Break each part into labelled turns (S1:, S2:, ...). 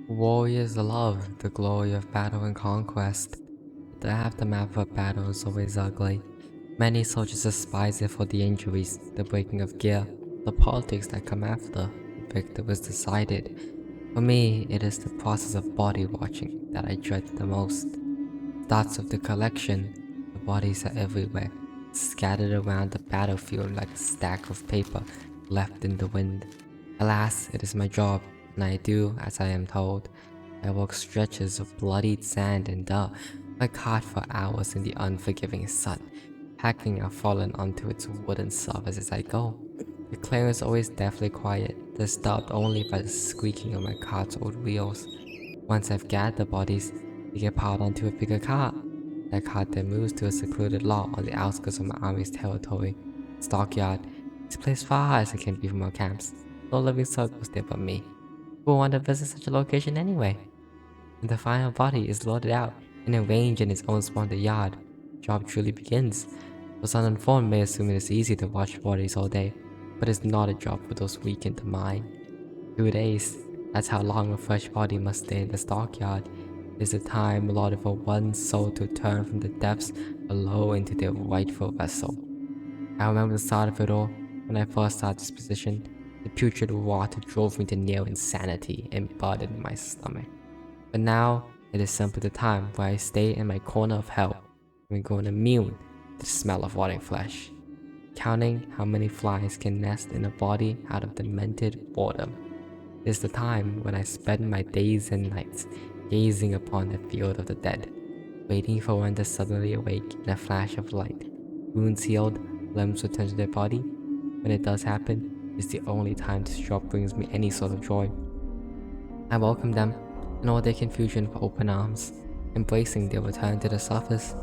S1: Warriors love the glory of battle and conquest. The aftermath of battle is always ugly. Many soldiers despise it for the injuries, the breaking of gear, the politics that come after the victory was decided. For me, it is the process of body watching that I dread the most. Starts with the collection. The bodies are everywhere, scattered around the battlefield like a stack of paper left in the wind. Alas, it is my job, and I do as I am told. I walk stretches of bloodied sand and dirt, like cart for hours in the unforgiving sun, hacking a fallen onto its wooden surface as I go. The clearing is always deathly quiet, disturbed only by the squeaking of my cart's old wheels. Once I've gathered the bodies, they get piled onto a bigger cart. That cart then moves to a secluded lot on the outskirts of my army's territory. Stockyard. This place far as it can be from our camps. No living soul goes there but me. Who would want to visit such a location anyway? And the final body is loaded out and arranged in its own splendid yard. Job truly begins. Those uninformed may assume it is easy to watch bodies all day, but it's not a job for those weak in the mind. 2 days. That's how long a fresh body must stay in the stockyard. It is the time allotted for one soul to turn from the depths below into their rightful vessel. I remember the start of it all. When I first started this position, the putrid water drove me to near insanity and burdened my stomach. But now, it is simply the time where I stay in my corner of hell and grown immune to the smell of rotting flesh, counting how many flies can nest in a body out of demented boredom. It is the time when I spend my days and nights gazing upon the field of the dead, waiting for one to suddenly awake in a flash of light. Wounds healed, limbs return to their body. When it does happen, it's the only time this job brings me any sort of joy. I welcome them in all their confusion with open arms, embracing their return to the surface.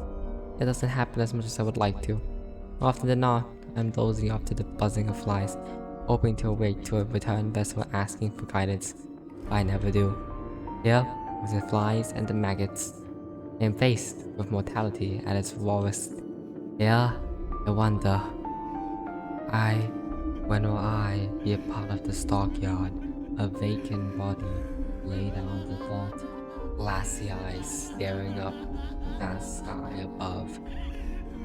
S1: It doesn't happen as much as I would like to. More often than not, I'm dozing off to the buzzing of flies, hoping to awake to a return vessel asking for guidance. But I never do. Here, with the flies and the maggots, I am faced with mortality at its rawest. Here, I wonder, when will I be a part of the stockyard, a vacant body laid out on the dirt, glassy eyes staring up at the sky above?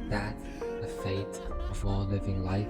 S1: That the fate of all living life?